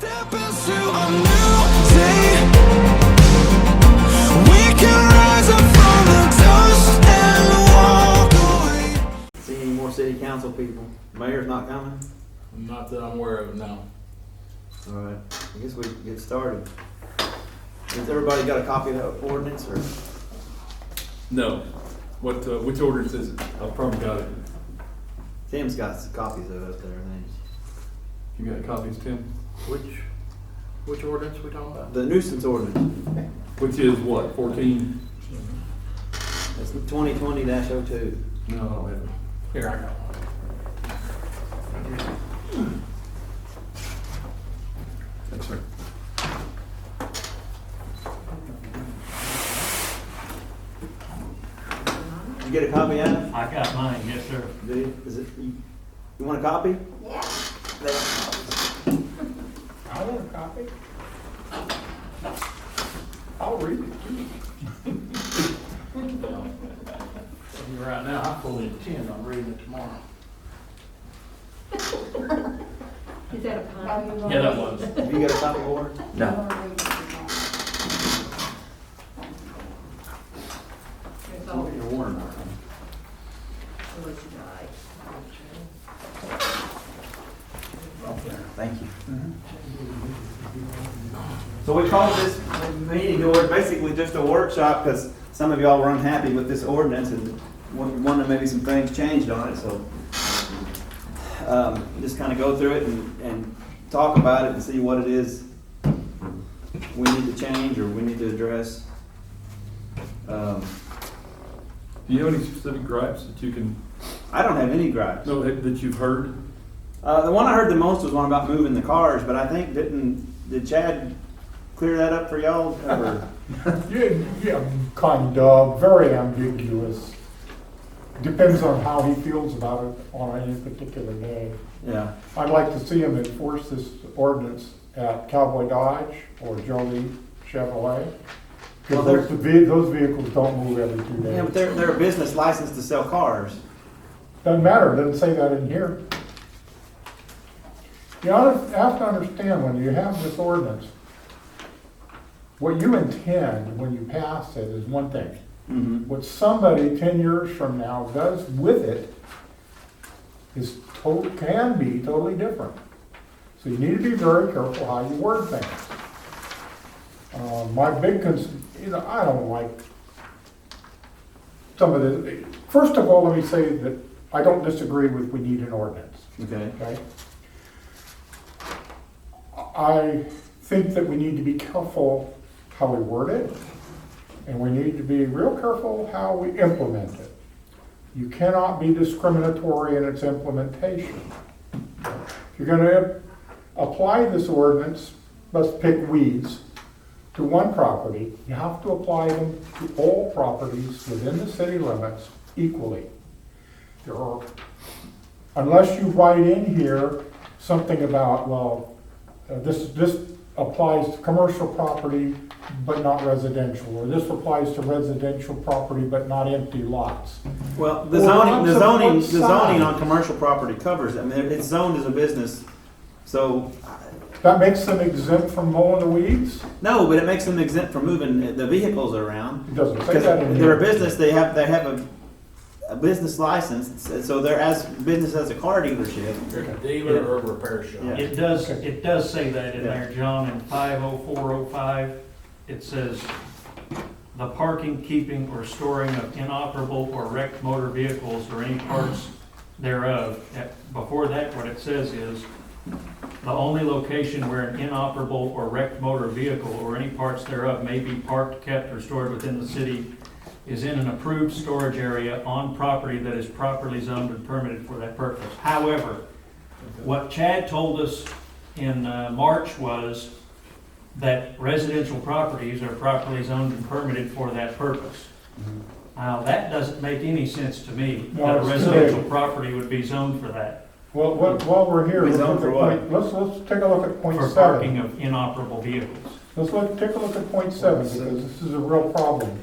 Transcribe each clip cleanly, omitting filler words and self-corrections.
Step into a new day. We can rise up from the dust and walk away. See any more city council people? Mayor's not coming? Not that I'm aware of, no. All right, I guess we can get started. Has everybody got a copy of that ordinance or? No. What, which ordinance is it? I probably got it. Tim's got some copies of it up there, I think. You got copies, Tim? Which ordinance are we talking about? The nuisance ordinance, Which is what, 14? that's 2020-02. No, I don't have it. Here, I got one. Thanks, sir. Did you get a copy, Adam? I got mine, yes, sir. Do you? Is it, you want a copy? Yeah. They have copies. I want a copy. I'll read it too. Right now, I fully intend on reading it tomorrow. Is that a pine? Yeah, that was. Have you got a copy, Ward? No. Your warrant. Thank you. So we called this meeting to order basically just a workshop because some of y'all were unhappy with this ordinance and wanted maybe some things changed on it. So just kind of go through it and talk about it and see what it is we need to change or we need to address. Do you have any specific gripes that you can, I don't have any gripes. no, that you've heard? The one I heard the most was one about moving the cars, but I think did Chad clear that up for y'all? Or? Yeah, kind of, very ambiguous. Depends on how he feels about it on any particular day. Yeah. I'd like to see him enforce this ordinance at Cowboy Dodge or Jolie Chevrolet. Well, Because those vehicles don't move every 2 days. Yeah, but they're a business licensed to sell cars. Doesn't matter, doesn't say that in here. You have to understand, when you have this ordinance, what you intend when you pass it is one thing. Mm-hmm. What somebody 10 years from now does with it can be totally different. So you need to be very careful how you word things. My big concern, I don't like some of the, first of all, let me say that I don't disagree with we need an ordinance, Okay. okay? I think that we need to be careful how we word it, and we need to be real careful how we implement it. You cannot be discriminatory in its implementation. If you're gonna apply this ordinance, let's pick weeds, to one property, you have to apply them to all properties within the city limits equally. There are, unless you write in here something about, well, this applies to commercial property but not residential, or this applies to residential property but not empty lots. Well, the Well, zoning on commercial property covers it. I mean, it's zoned as a business, so That makes them exempt from mowing the weeds? no, but it makes them exempt from moving the vehicles around. It doesn't say Because that in they're a here. business, they have a business license, so they're as business as a car dealership. A dealer or a repair shop. Yeah. It does say that in Yeah. there, John, in 50405. It says, the parking, keeping, or storing of inoperable or wrecked motor vehicles or any parts thereof. Before that, what it says is, the only location where an inoperable or wrecked motor vehicle or any parts thereof may be parked, kept, or stored within the city is in an approved storage area on property that is properly zoned and permitted for that purpose. However, what Chad told us in March was that residential properties are properly zoned and permitted for that purpose. Now, that doesn't make any sense to me, No, that a it's residential too property would be zoned for that, Well, while we're here, We let's zone look for at what? let's take a look at point for 7. parking of inoperable vehicles. Take a look at point 7, because this is a real problem.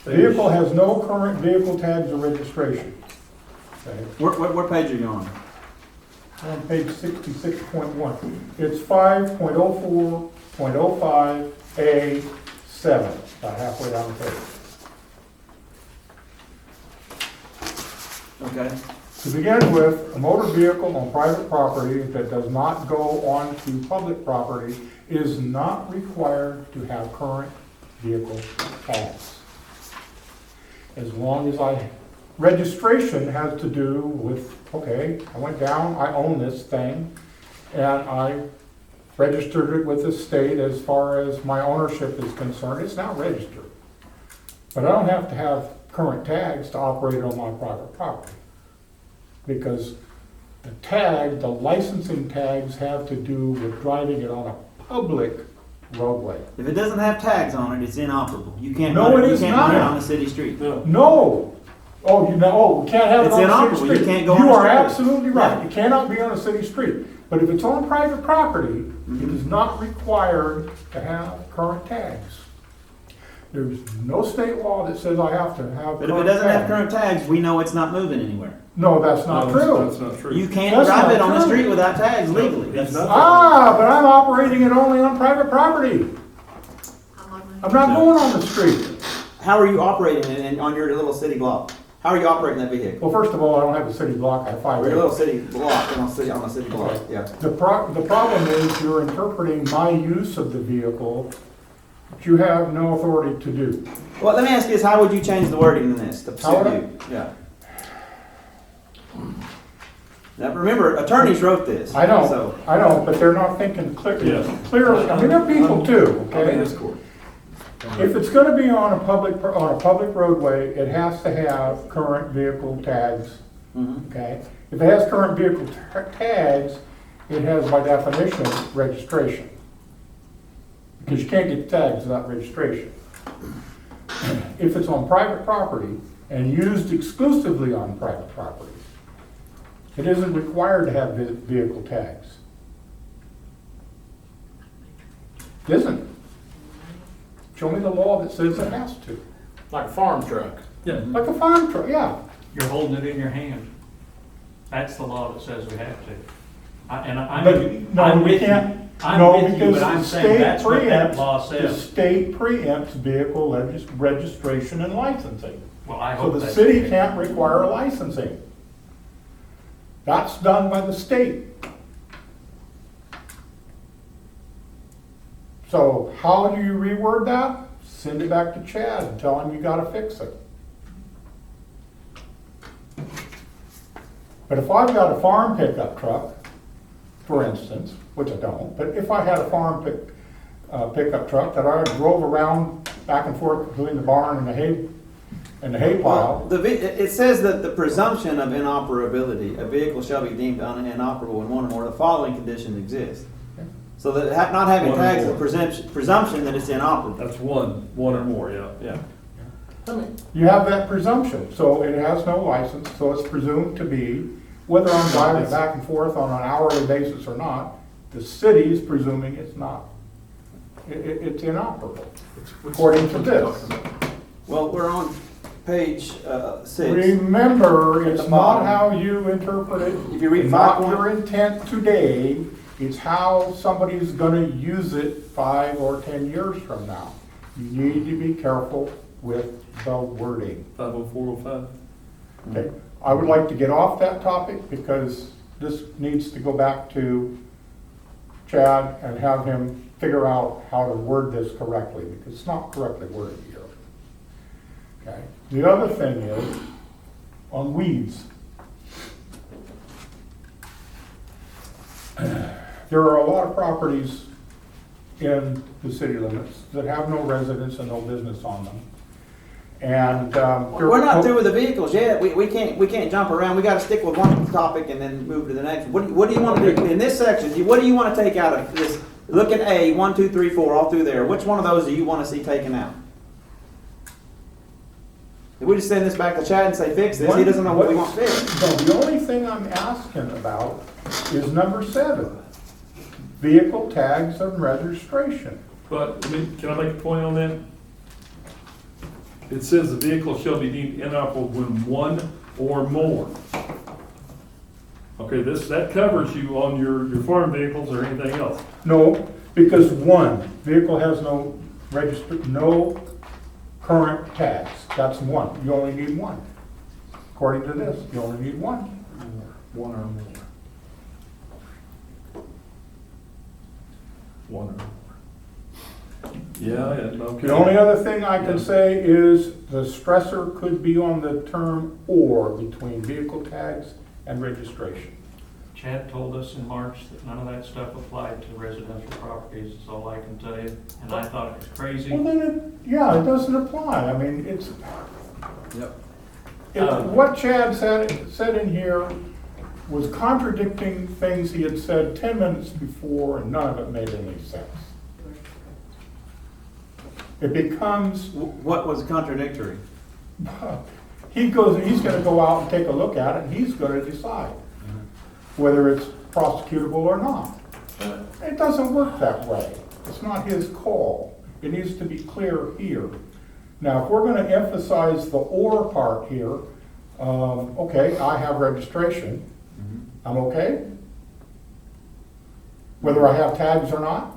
Vehicle has no current vehicle tags or registration. Okay? What page are you on? on page 66.1. It's 5.04.05A7, about halfway down the page. Okay. To begin with, a motor vehicle on private property that does not go onto public property is not required to have current vehicle tags. As long as registration has to do with, okay, I went down, I own this thing, and I registered it with the state as far as my ownership is concerned, it's now registered. But I don't have to have current tags to operate on my private property. Because the tag, the licensing tags have to do with driving it on a public roadway. If it doesn't have tags on it, it's inoperable. You can't No, run it you is can't run it not. on the city street. No! Oh, you know, oh, we can't have it It's on a inoperable. city You street. can't go on You the are street. absolutely right. Yeah. It cannot be on a city street. But if it's on private property, it is not required to have current tags. There's no state law that says I have to have current tags. But if it doesn't have current tags, we know it's not moving anywhere. No, that's not No, true. That's not true. You can't That's drive not it on the true. street without tags legally. He's That's- not- Ah, but I'm operating it only on private property. I'm not going on the street. How are you operating it on your little city block? How are you operating that vehicle? Well, first of all, I don't have a city block, I have 5 Or your little acres. city block, on a city block, yeah. The problem is you're interpreting my use of the vehicle, that you have no authority to do. Well, let me ask you this, how would you change the wording in this to How would suit you? Yeah. Now, remember, attorneys wrote this. I know, So, but they're not thinking clearly. Yeah. I mean, they're people too, I'm in okay? this court. If it's gonna be on a public roadway, it has to have current vehicle tags, mhm. okay? If it has current vehicle tags, it has by definition registration. Because you can't get tags without registration. If it's on private property and used exclusively on private property, it isn't required to have vehicle tags. It isn't. Show me the law that says it has to. Like a farm truck. Yeah. Like a farm truck, yeah. You're holding it in your hand. That's the law that says we have to. I'm But, no, I'm we with you. can't. I'm No, with you, because but I'm the saying state that's what that preempts- law The says. state preempts vehicle registration and licensing. Well, I So hope the that's city case. can't require licensing. That's done by the state. So how do you reword that? Send it back to Chad and tell him you gotta fix it. But if I've got a farm pickup truck, for instance, which I don't, but if I had a farm pickup truck that I drove around back and forth between the barn and the hay Well, pile, it says that the presumption of inoperability, a vehicle shall be deemed inoperable when one or more of the following conditions exist. So that not having One or tags is a more. presumption that it's inoperable. That's one or more, yeah. you have that presumption. So it has no license, so it's presumed to be, whether I'm driving it back and forth on an hourly basis or not, the city is presuming it's not. It's inoperable, according to this. Well, we're on page 6. Remember, it's At the not bottom. how you interpret it. If you read It's not 5 your intent today, it's how somebody's gonna use it 5 or 10 years from now. You need to be careful with the wording. 50405. Okay, I would like to get off that topic because this needs to go back to Chad and have him figure out how to word this correctly, because it's not correctly worded here. Okay, the other thing is, on weeds. There are a lot of properties in the city limits that have no residents and no business on them. And, We're not through with the vehicles yet. We can't jump around. We gotta stick with one topic and then move to the next. What do you want to do? In this section, what do you want to take out of this? Look at A, 1, 2, 3, 4, all through there. Which one of those do you want to see taken out? If we just send this back to Chad and say, fix this, he doesn't know what we want fixed. No, the only thing I'm asking about is number 7, vehicle tags and registration. But, can I make a point on that? It says the vehicle shall be deemed inoperable when one or more. Okay, Okay, that covers you on your farm vehicles or anything else. No, because one, vehicle has no no current tax. That's one. You only need one. According to this, you only need one. One or more. One or more. Yeah, okay. The only other thing I can say is the stressor could be on the term "or" between vehicle tags and registration. Chad told us in March that none of that stuff applied to residential properties, is all I can tell you, and I thought it was crazy. Well, then, it doesn't apply. I mean, Yep. what Chad said in here was contradicting things he had said 10 minutes before, and none of it made any sense. It becomes, What was contradictory? he's gonna go out and take a look at it, and he's gonna decide whether it's prosecutable or not. It doesn't work that way. It's not his call. It needs to be clear here. Now, if we're gonna emphasize the "or" part here, okay, I have registration. I'm okay? Whether I have tags or not?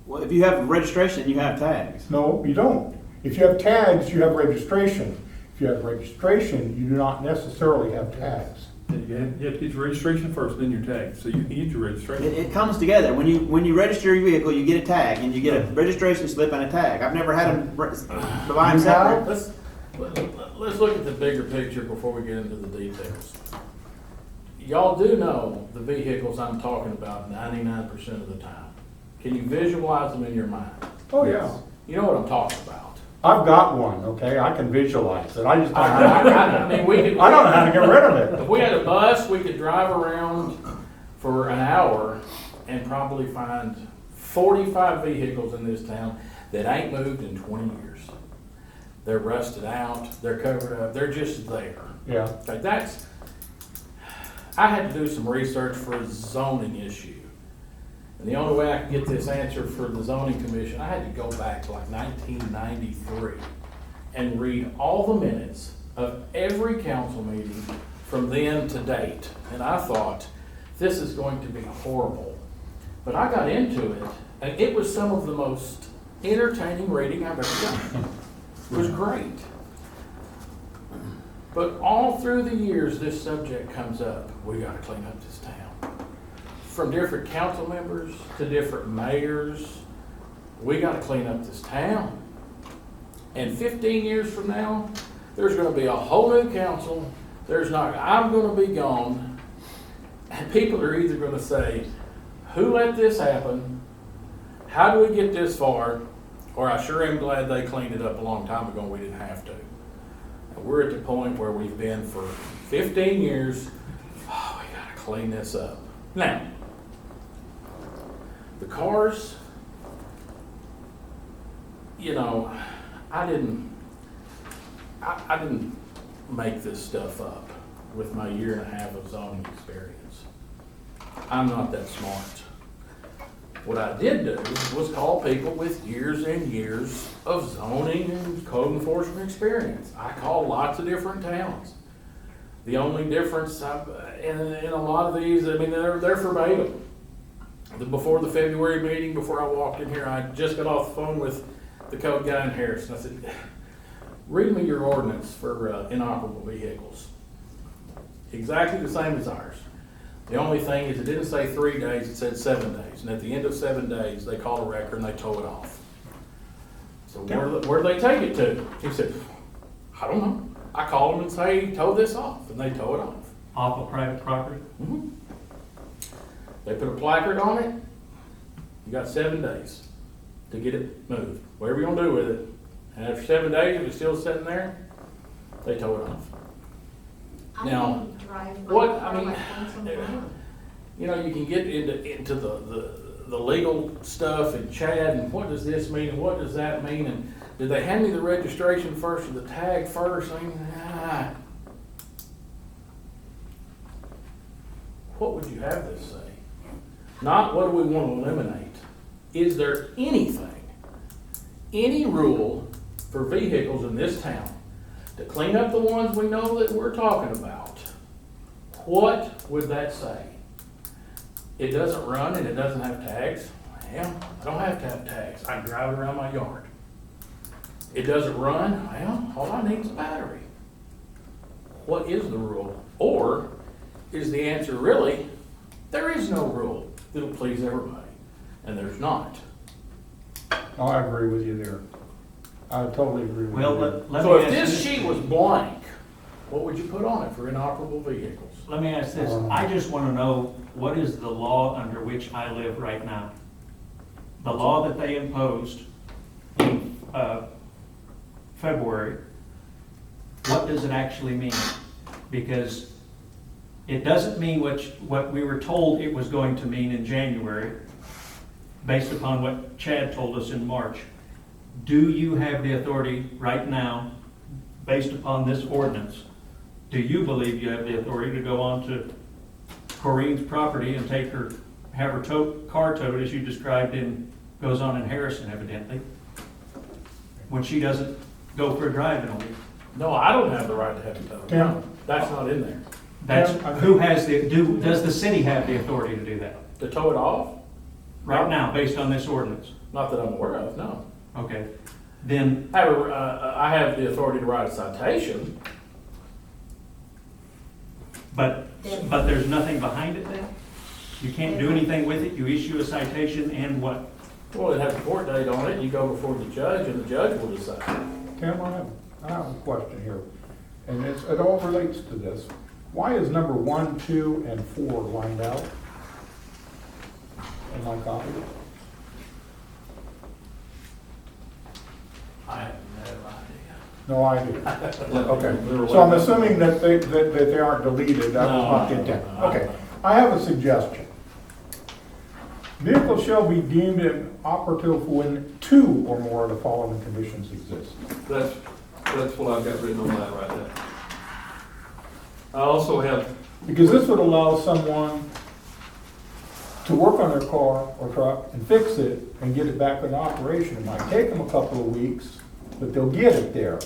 Well, if you have registration, you have tags. No, you don't. If you have tags, you have registration. If you have registration, you do not necessarily have tags. You have to get your registration first, then your tag, so you can get your registration. It comes together. When you register your vehicle, you get a tag, and you get a registration slip and a tag. I've never had them divide them separate. Let's look at the bigger picture before we get into the details. Y'all do know the vehicles I'm talking about 99% of the time. Can you visualize them in your mind? Oh, yeah. You know what I'm talking about. I've got one, okay? I can visualize it. I just don't know. I mean, we could. I don't know how to get rid of it. If we had a bus, we could drive around for an hour and probably find 45 vehicles in this town that ain't moved in 20 years. They're rusted out, they're covered up, they're just there. Yeah. Okay, I had to do some research for a zoning issue. And the only way I could get this answer for the zoning commission, I had to go back to like 1993 and read all the minutes of every council meeting from then to date. And I thought, this is going to be horrible. But I got into it, and it was some of the most entertaining reading I've ever done. It was great. But all through the years, this subject comes up. We gotta clean up this town. From different council members to different mayors, we gotta clean up this town. And 15 years from now, there's gonna be a whole new council. I'm gonna be gone. And people are either gonna say, who let this happen? How do we get this far? Or I sure am glad they cleaned it up a long time ago and we didn't have to. We're at the point where we've been for 15 years. Oh, we gotta clean this up. Now, the cars, I didn't make this stuff up with my year and a half of zoning experience. I'm not that smart. What I did do was call people with years and years of zoning and code enforcement experience. I called lots of different towns. The only difference in a lot of these, I mean, they're verbatim. Before the February meeting, before I walked in here, I just got off the phone with the code guy in Harrison. I said, read me your ordinance for inoperable vehicles. Exactly the same as ours. The only thing is it didn't say 3 days, it said 7 days. And at the end of 7 days, they call a record and they tow it off. So where'd they take it to? He said, I don't know. I call them and say, tow this off, and they tow it off. Off of private property? Mm-hmm. They put a placard on it. You got 7 days to get it moved. Whatever you're gonna do with it. And after 7 days, if it's still sitting there, they tow it off. Now, you can get into the legal stuff and Chad and what does this mean and what does that mean and did they hand me the registration first or the tag first? What would you have this say? Not what do we want to eliminate. Is there anything, any rule for vehicles in this town to clean up the ones we know that we're talking about? What would that say? It doesn't run and it doesn't have tags? Well, I don't have to have tags. I can drive it around my yard. It doesn't run? Well, all I need is a battery. What is the rule? Or is the answer really, there is no rule that'll please everybody? And there's not. No, I agree with you there. I totally agree with Well, you. let So me if ask this this. sheet was blank, what would you put on it for inoperable vehicles? Let me ask this, I just wanna know, what is the law under which I live right now? The law that they imposed in, February, what does it actually mean? Because it doesn't mean what we were told it was going to mean in January, based upon what Chad told us in March. Do you have the authority right now, based upon this ordinance, do you believe you have the authority to go on to Corrine's property and have her car towed, as you described goes on in Harrison evidently, when she doesn't go for a drive in a week? No, I don't have the right to have it towed. Tim? That's not in there. That's, Yeah, I who has does the city have the authority to do that? To tow it off? Right now, based on this ordinance? Not that I'm aware of, no. Okay, then, However, I have the authority to write a citation. but there's nothing behind it then? You can't do anything with it, you issue a citation and what? Well, it has a court date on it, you go before the judge, and the judge will decide. Tim, I have a question here, and it all relates to this. Why is number 1, 2, and 4 lined out in my copy? I have no idea. No idea. Okay, so I'm assuming that they aren't deleted, that was not the intent. No. Okay, I have a suggestion. Vehicles shall be deemed inoperative when 2 or more of the following conditions exist. That's what I've got written on that right there. I also have, Because this would allow someone to work on their car or truck and fix it and get it back in operation. It might take them a couple of weeks, but they'll get it there.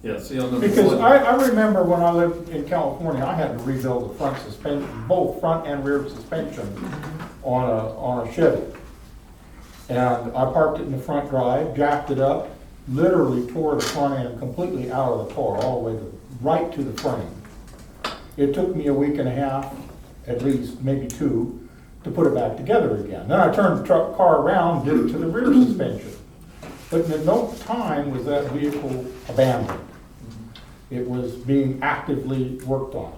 yeah, see on number Because one. I remember when I lived in California, I had to rebuild the front suspension, both front and rear suspension on a Chevy. And I parked it in the front drive, jacked it up, literally tore the front end completely out of the car, all the way right to the frame. It took me a week and a half, at least, maybe 2, to put it back together again. Then I turned the car around, did it to the rear suspension. But in no time was that vehicle abandoned. It was being actively worked on.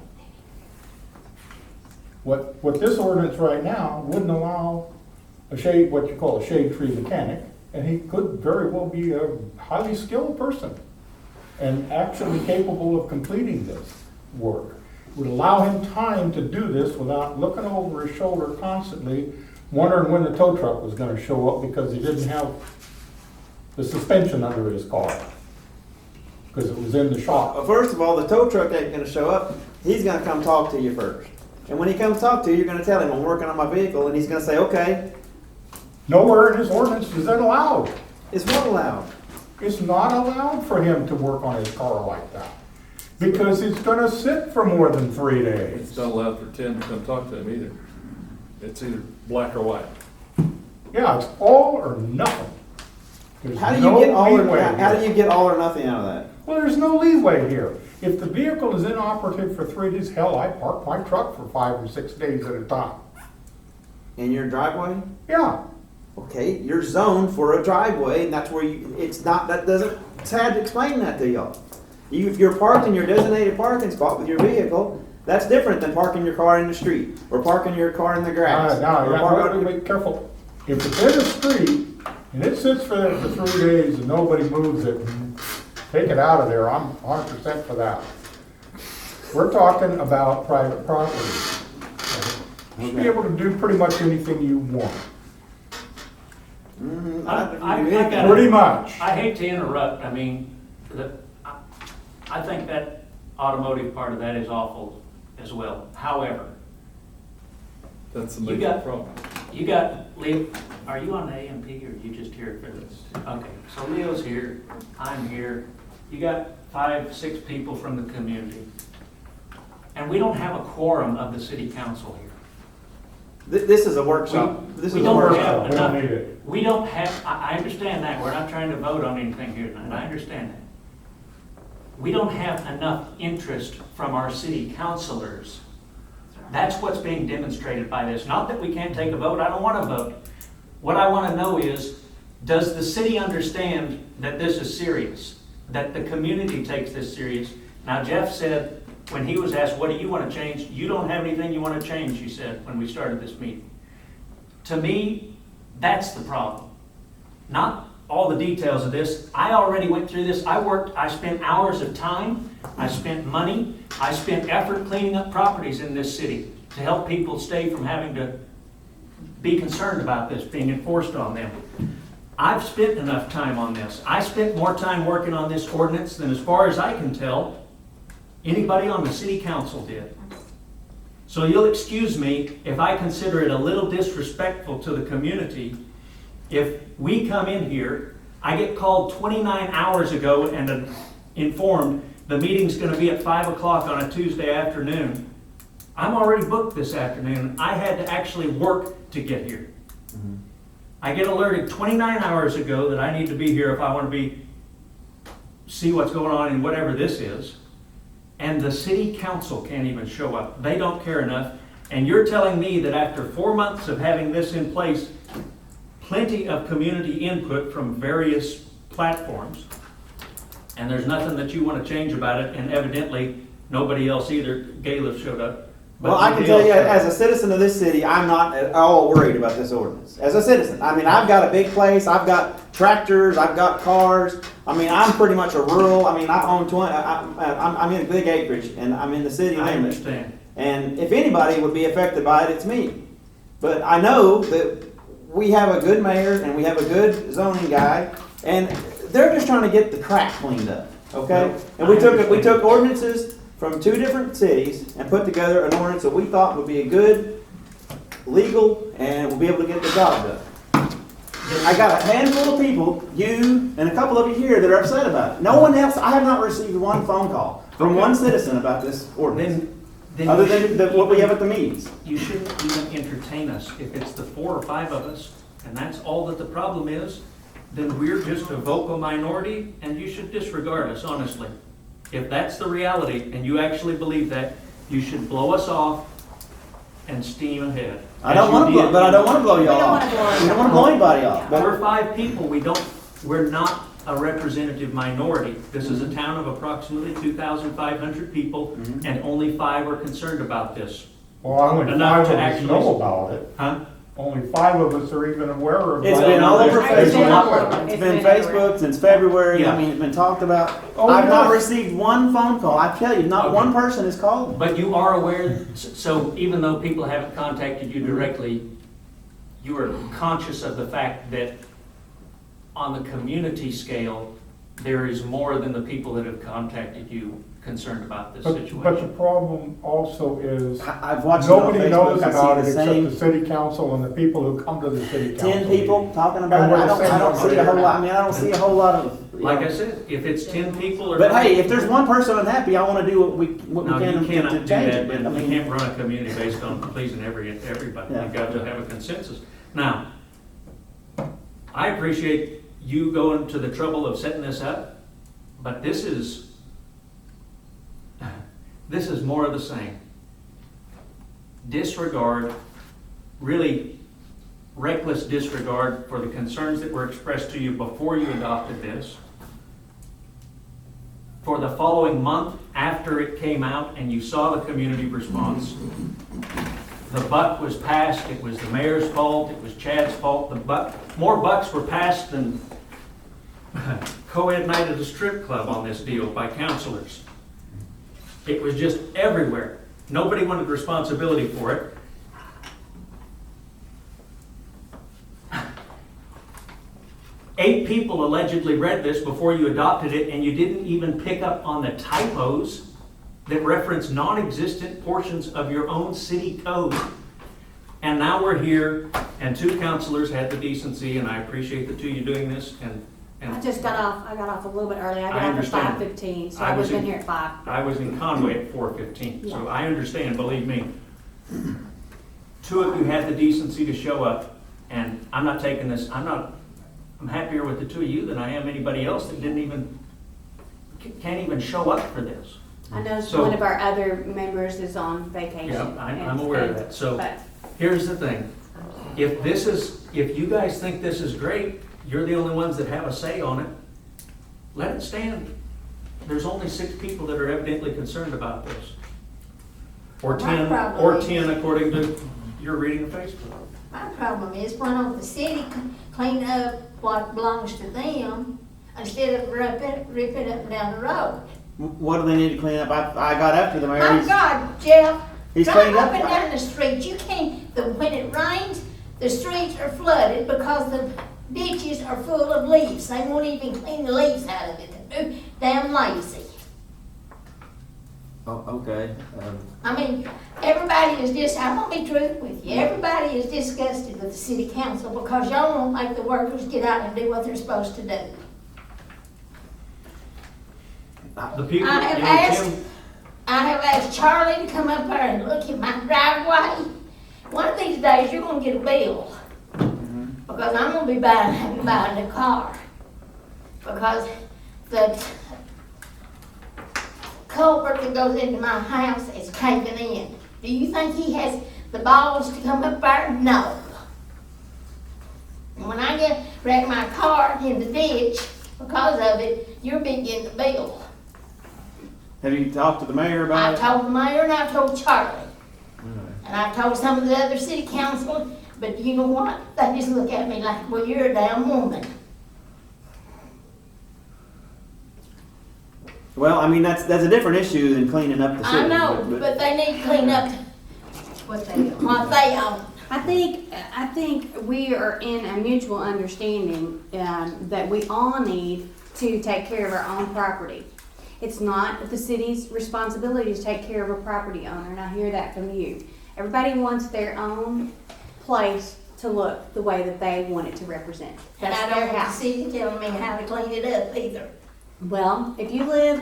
What this ordinance right now wouldn't allow what you call a shade tree mechanic, and he could very well be a highly skilled person and actually capable of completing this work. Would allow him time to do this without looking over his shoulder constantly, wondering when the tow truck was gonna show up because he didn't have the suspension under his car, because it was in the shop. First of all, the tow truck ain't gonna show up, he's gonna come talk to you first. And when he comes talk to you, you're gonna tell him, I'm working on my vehicle, and he's gonna say, okay, Nowhere in his ordinance is that allowed. is what allowed? It's not allowed for him to work on his car like that, because it's gonna sit for more than 3 days. It's not allowed for Tim to come talk to him either. It's either black or white. Yeah, it's all or nothing. There's How do you no get all leeway how do here. you get all or nothing out of that? Well, there's no leeway here. If the vehicle is inoperative for 3 days, hell, I park my truck for 5 or 6 days at a time. In your driveway? Yeah, Okay, you're zoned for a driveway, and that's where it's not, that doesn't, Tad explain that to y'all. If you're parked in your designated parking spot with your vehicle, that's different than parking your car in the street, or parking your car in the grass. now, or you parking- gotta be careful. If it's in the street and it sits for there for 3 days and nobody moves it, take it out of there, I'm 100% for that. We're talking about private property. You should be able to do pretty much anything you want, I gotta- pretty much. I hate to interrupt, I mean, I think that automotive part of that is awful as well. However, That's the You major got- problem. you got Leo, are you on the AMP or are you just here for this? Okay, so Leo's here, I'm here, you got 5, 6 people from the community. And we don't have a quorum of the city council here. This is a workshop. This We is a don't workshop. have We don't enough. need it. We don't have, I understand that, we're not trying to vote on anything here tonight, I understand that. We don't have enough interest from our city councilors. That's what's being demonstrated by this. Not that we can't take a vote, I don't want to vote. What I want to know is, does the city understand that this is serious? That the community takes this serious? Now, Jeff said, when he was asked, what do you want to change? You don't have anything you want to change, you said, when we started this meeting. To me, that's the problem. Not all the details of this. I already went through this. I spent hours of time, I spent money, I spent effort cleaning up properties in this city to help people stay from having to be concerned about this being enforced on them. I've spent enough time on this. I spent more time working on this ordinance than, as far as I can tell, anybody on the city council did. So you'll excuse me if I consider it a little disrespectful to the community if we come in here, I get called 29 hours ago and informed the meeting's going to be at 5 o'clock on a Tuesday afternoon. I'm already booked this afternoon. I had to actually work to get here. I get alerted 29 hours ago that I need to be here if I want to see what's going on in whatever this is. And the city council can't even show up. They don't care enough. And you're telling me that after 4 months of having this in place, plenty of community input from various platforms, and there's nothing that you want to change about it, and evidently nobody else either. Gaylor showed up. but Well, I can nobody tell you, else showed up. as a citizen of this city, I'm not at all worried about this ordinance. As a citizen, I mean, I've got a big place, I've got tractors, I've got cars. I mean, I'm pretty much a rural, I mean, I own 20, I'm in a big acreage, and I'm in the city I limits. understand. And if anybody would be affected by it, it's me. But I know that we have a good mayor and we have a good zoning guy, and they're just trying to get the crap cleaned up, okay? And we took ordinances from 2 different cities and put together an ordinance that we thought would be a good, legal, and we'll be able to get the job done. I got a handful of people, you and a couple of you here, that are upset about it. No one else, I have not received one phone call from one citizen about this ordinance, Then other you than shouldn't what we even- have at the meetings. You shouldn't even entertain us. If it's the 4 or 5 of us, and that's all that the problem is, then we're just a vocal minority, and you should disregard us, honestly. If that's the reality, and you actually believe that, you should blow us off and steam ahead. I don't want to blow, but I don't want to blow you all off. We don't want to blow anybody off. But we're But 5 people, we're not a representative minority. This is a town of approximately 2,500 people, and only 5 are concerned about this. Well, only Enough 5 to of us actually- know about it. Huh? Only 5 of us are even aware of it. it's been all over It's been all Facebook. over. It's been Facebook since February. Yeah. I mean, it's been talked about. Oh, I've not yes. received one phone call. I tell you, not Okay. one person has called me. But you are aware, so even though people haven't contacted you directly, you are conscious of the fact that on the community scale, there is more than the people that have contacted you concerned about this But the situation. problem also is, I've watched it on nobody knows Facebook. about I it see the except the same city council and the people who come to the city council. 10 people meetings. talking about And it. we're I the don't same see a whole number. lot. I mean, I don't see a whole lot of. you Like know. I said, if it's 10 people or. But hey, if there's one person unhappy, I want to do what we No, can you cannot to do change that, it. But I and you mean, can't run a community based on pleasing everybody. Yeah. You've got to have a consensus. Now, I appreciate you going to the trouble of setting this up, but this is more of the same. Disregard, really reckless disregard for the concerns that were expressed to you before you adopted this. For the following month after it came out and you saw the community response, the buck was passed. It was the mayor's fault. It was Chad's fault. More bucks were passed than co-ed night at a strip club on this deal by counselors. It was just everywhere. Nobody wanted responsibility for it. Eight people allegedly read this before you adopted it, and you didn't even pick up on the typos that reference non-existent portions of your own city code. And now we're here, and 2 counselors had the decency, and I appreciate the 2 of you doing this, and And I got off a little bit early. I I got off at understand. 5:15, so I I was would've been in- here at 5. I was in Conway at 4:15, so Yeah. I understand, believe me. Two of you had the decency to show up, and I'm not taking this, I'm happier with the two of you than I am anybody else that can't even show up for this. I know So- one of our other members is on vacation. Yeah, I'm aware of that. So But here's the thing. If you guys think this is great, you're the only ones that have a say on it, let it stand. There's only 6 people that are evidently concerned about this. Or My 10, problem or is- 10 according to your reading of Facebook. My problem is, why don't the city clean up what belongs to them instead of ripping up and down the road? What do they need to clean up? I got after the mayor. My God, Jeff, He's drive cleaned up up. and down the street, you can't, when it rains, the streets are flooded because the ditches are full of leaves. They won't even clean the leaves out of it. They're damn lazy. Oh, okay. I mean, everybody is just, I'm gonna be truthful with you, everybody is disgusted with the city council because y'all won't make the workers get out and do what they're supposed to do. The people, I have you know, asked, Tim, I have asked Charlie to come up there and look at my driveway. One of these days, you're gonna get a bill. Because I'm gonna be having to buy a new car. Because the culvert that goes into my house is caving in. Do you think he has the balls to come up there? No. And when I wreck my car in the ditch because of it, you'll be getting the bill. Have you talked to the mayor I about it? told the mayor and I told Charlie. And I told some of the other city council, but you know what? They just look at me like, well, you're a damn woman. Well, I mean, that's a different issue than cleaning up the city. I know, but they need to clean up what they own. I think we are in a mutual understanding that we all need to take care of our own property. It's not the city's responsibility to take care of a property owner, and I hear that from you. Everybody wants their own place to look the way that they want it to represent. And That's I their don't want the house. city telling me how to clean it up either. Well, if you live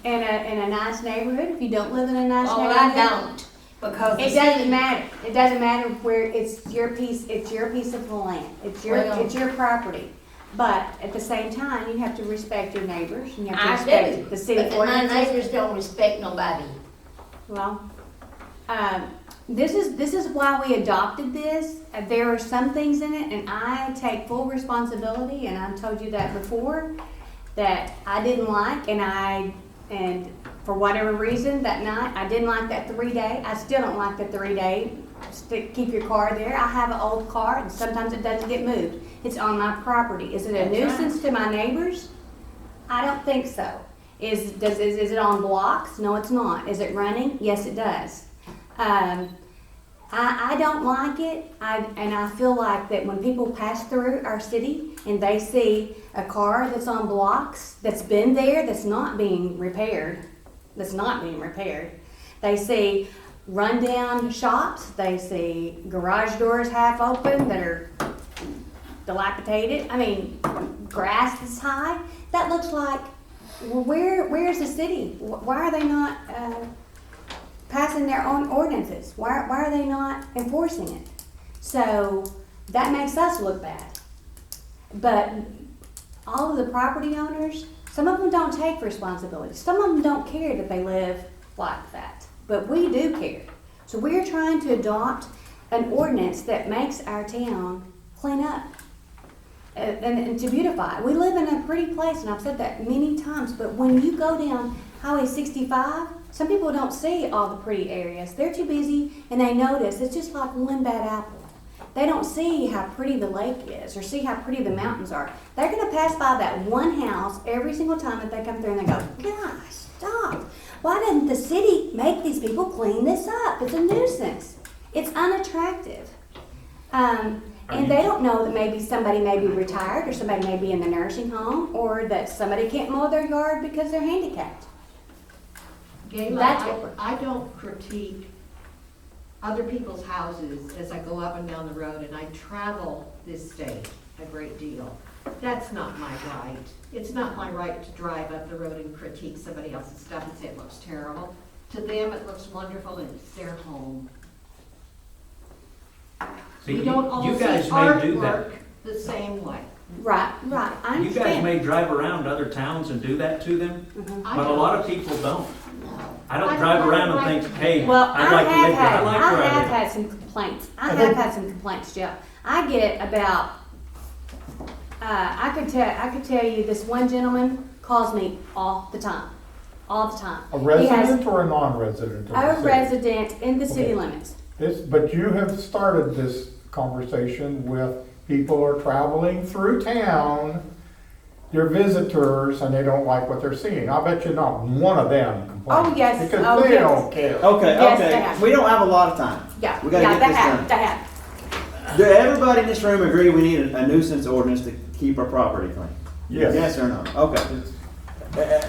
in a nice neighborhood, if you don't live in a nice Oh, neighborhood, I don't, because the it doesn't city, matter. It doesn't matter where it's your piece. It's your piece of the land. It's your property. But at the same time, you have to respect your neighbors. You have to I respect do, the city but my ordinances. neighbors don't respect nobody. Well, this is why we adopted this. There are some things in it, and I take full responsibility. And I've told you that before, that I didn't like, and for whatever reason that night I didn't like that 3-day. I still don't like the 3-day. Keep your car there. I have an old car, and sometimes it doesn't get moved. It's on my property. Is it a That's right. nuisance to my neighbors? I don't think so. Is it on blocks? No, it's not. Is it running? Yes, it does. I don't like it, and I feel like that when people pass through our city and they see a car that's on blocks, that's been there, that's not being repaired, they see rundown shops, they see garage doors half open that are dilapidated, grass that's high, that looks like, well, where's the city? Why are they not passing their own ordinances? Why are they not enforcing it? So that makes us look bad. But all of the property owners, some of them don't take responsibility. Some of them don't care that they live like that. But we do care. So we're trying to adopt an ordinance that makes our town clean up and to beautify it. We live in a pretty place, and I've said that many times, but when you go down Highway 65, some people don't see all the pretty areas. They're too busy, and they notice it's just like one bad apple. They don't see how pretty the lake is or see how pretty the mountains are. They're going to pass by that one house every single time that they come through, and they go, gosh, stop. Why didn't the city make these people clean this up? It's a nuisance. It's unattractive. And they don't know that maybe somebody may be retired, or somebody may be in the nursing home, or that somebody can't mow their yard because they're handicapped. Gayla, That's what we're- I don't critique other people's houses as I go up and down the road, and I travel this state a great deal. That's not my right. It's not my right to drive up the road and critique somebody else's stuff and say it looks terrible. To them, it looks wonderful and it's their home. See, We don't you all see guys may do that. artwork the same way. Right, I You guys understand. may drive around other towns and do that to them, I but a don't. lot of people don't. No. I don't I drive don't around and like think, to- hey, Well, I'd like to live here. I like where I I have live. had some complaints. I have had some complaints, Jeff. I get about, I could tell you, this one gentleman calls me all the time. A He has resident or a non-resident of the a city? resident in the city Okay. limits. But you have started this conversation with people are traveling through town, they're visitors, and they don't like what they're seeing. I bet you not one of them complains. Oh, yes. Because Oh, they yes. don't care. Okay, Yes, they okay, have. we don't have a lot of time. Yeah, We gotta yeah, get they this have, done. they have. Do everybody in this room agree we need a nuisance ordinance to keep our property clean? Yes. Yes or no? Okay.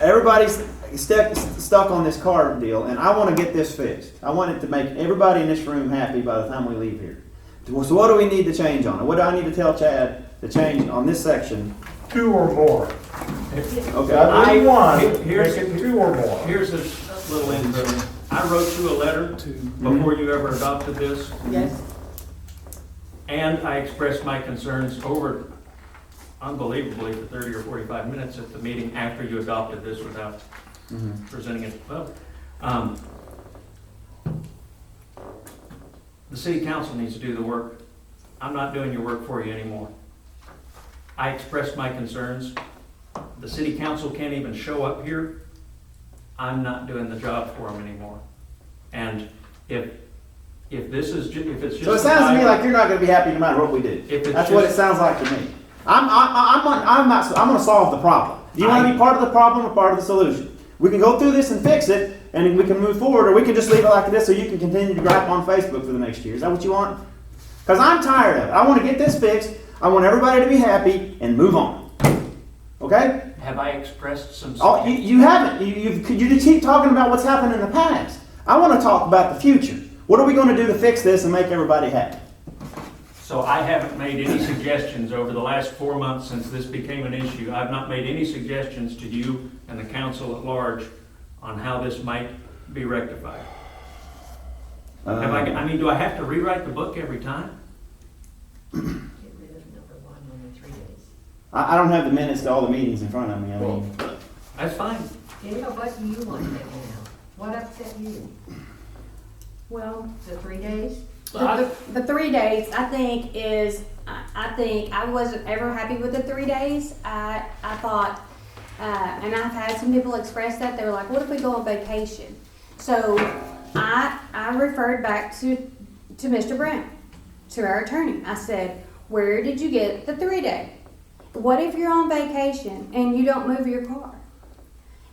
Everybody's stuck on this car deal, and I want to get this fixed. I want it to make everybody in this room happy by the time we leave here. So what do we need to change on it? What do I need to tell Chad to change on this section? 2 or more. Okay. Rather than one, make here's- it 2 or more. Here's a little intro. I wrote you a letter before you ever adopted this, Yes. and I expressed my concerns over, unbelievably, for 30 or 45 minutes at the meeting after you adopted this without presenting it. Well, the city council needs to do the work. I'm not doing your work for you anymore. I expressed my concerns. The city council can't even show up here. I'm not doing the job for them anymore. And if this is, if it's just. So it sounds to me like you're not going to be happy no matter what we do. If it's That's what it just- sounds like to me. I'm going to solve the problem. Do you want to be part of the problem or part of the solution? We can go through this and fix it, and we can move forward, or we can just leave it like this so you can continue to gripe on Facebook for the next year. Is that what you want? Because I'm tired of it. I want to get this fixed. I want everybody to be happy and move on. Okay? Have I expressed some? Oh, you haven't. You just keep talking about what's happened in the past. I want to talk about the future. What are we going to do to fix this and make everybody happy? So I haven't made any suggestions over the last 4 months since this became an issue. I've not made any suggestions to you and the council at large on how this might be rectified. I mean, do I have to rewrite the book every time? Get rid of number 1 on the 3 days. I don't have the minutes to all the meetings in front of me. I mean, That's fine. Daniel, what do you want right now? What upset you? Well, The 3 days? the 3 days, I think I wasn't ever happy with the 3 days. I thought, and I've had some people express that, they were like, what if we go on vacation? So I referred back to Mr. Brown, to our attorney. I said, where did you get the 3 day? What if you're on vacation and you don't move your car?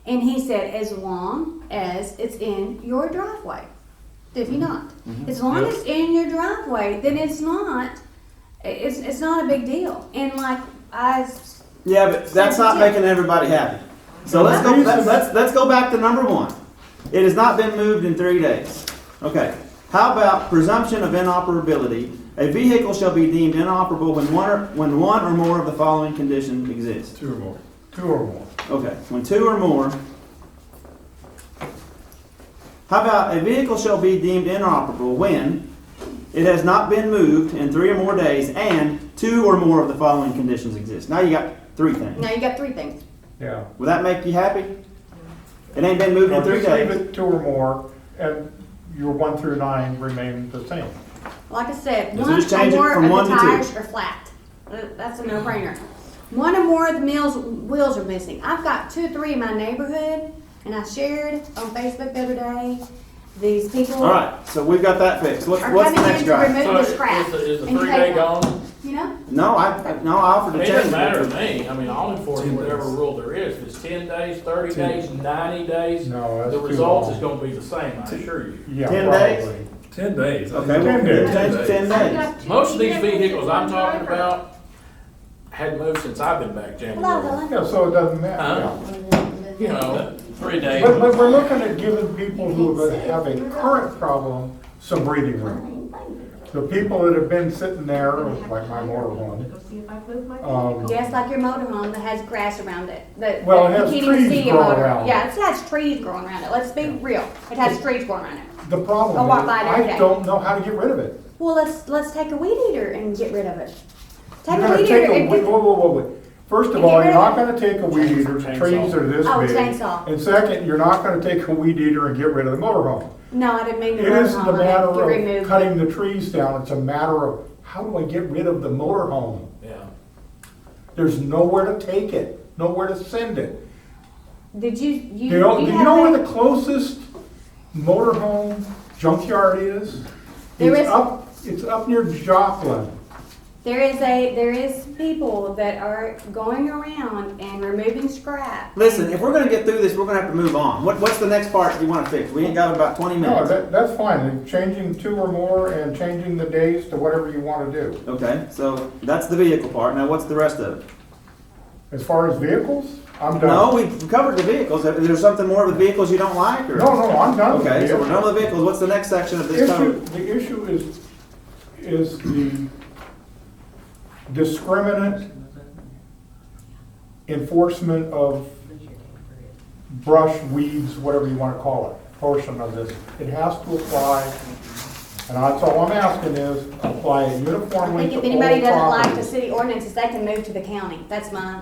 And he said, as long as it's in your driveway. Did he not? As long as it's in your driveway, then it's not a big deal. And like yeah, but that's not making everybody happy. So let's go back to number 1. It has not been moved in 3 days. Okay. How about presumption of inoperability? A vehicle shall be deemed inoperable when one or more of the following conditions exist. 2 or more. 2 or more. Okay. When 2 or more. How about a vehicle shall be deemed inoperable when it has not been moved in 3 or more days and 2 or more of the following conditions exist? Now you got 3 things. now you got 3 things. Yeah. Will that make you happy? It ain't been moved in 3 Just leave days. it 2 or more, and your 1 through 9 remain the same. Like I said, So one just or change it more from of 1 the to 2. tires are flat. That's a no-brainer. 1 or more of the wheels are missing. I've got 2 or 3 in my neighborhood, and I shared on Facebook the other day. These people All right, so we've got that fixed. What's are the coming next in to drive? remove So the is scrap. the and 3 take day one. gone? You know? No, I offered I to mean, it change doesn't matter to it. me. I mean, I'll enforce whatever rule there is. If it's 10 days, 30 days, 90 days, No, that's the too results long. is gonna be the same, I assure you. Yeah, 10 days? probably. 10 days. Okay, well, 10 we'll days. change it to 10 I've days. got 2 Most of these vehicles vehicles and I'm 1 talking driver. about hadn't moved since I've been back Hello, January. hello. Yeah, so it doesn't matter. Huh? yeah. You know, 3 days. But we're looking at giving people who have a current problem some breathing room. The people that have been sitting there, like my motorhome, Go see if I've moved my Um, vehicle. Just like your motorhome that has grass around it. That Well, it you has can't even trees see a growing motor. around it. Yeah, it has trees growing around it. Let's be real. It has trees growing around it. the problem I is, walk by it every I day. don't know how to get rid of it. Well, let's take a weed eater and get rid of it. Take You're a gonna weed take eater a, and wait, wait. First of And all, get you're rid not of gonna take a weed eater, the trees are this Oh, big. chainsaw. And second, you're not gonna take a weed eater and get rid of the motorhome. No, I didn't mean the It isn't a motorhome. matter I meant to of remove cutting the trees down, it's a matter of, how do I get rid of the motorhome? Yeah. There's nowhere to take it, nowhere to send it. Did you Do you know where have the closest motorhome junkyard is? There It's is- it's up near Joplin. there is people that are going around and removing scrap. Listen, if we're gonna get through this, we're gonna have to move on. What's the next part you wanna fix? We ain't got about 20 No, minutes. that's fine, changing two or more and changing the days to whatever you wanna do. Okay, so that's the vehicle part. Now, what's the rest of it? As far as vehicles, I'm done. No, we covered the vehicles. Is there something more with vehicles you don't like, or? No, I'm done with Okay, so we're vehicles. done with the vehicles. What's the next section of this code? The issue is the discriminate enforcement of brush, weeds, whatever you wanna call it, portion of this. It has to apply, and that's all I'm asking is, apply it I uniformly think to if all anybody doesn't like the properties. city ordinances, they can move to the county. That's my.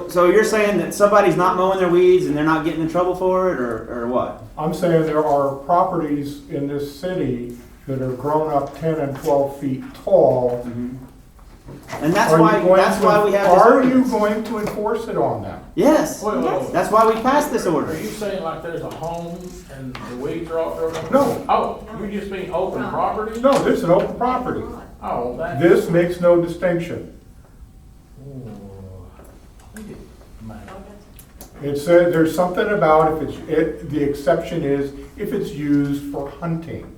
So you're saying that somebody's not mowing their weeds and they're not getting in trouble for it, or what? I'm saying there are properties in this city that are grown up 10 and 12 feet tall. And that's Are you why, going that's to- why we have this Are you ordinance. going to enforce it on them? Yes, Wait, wait, wait. that's why we passed this Are you ordinance. saying like there's a home and the weeds are all grown up? No. Oh, you're just being open property? No, this is an open property. Oh, that. This makes no distinction. Ooh. I think it might. It said, there's something about if it's, the exception is if it's used for hunting.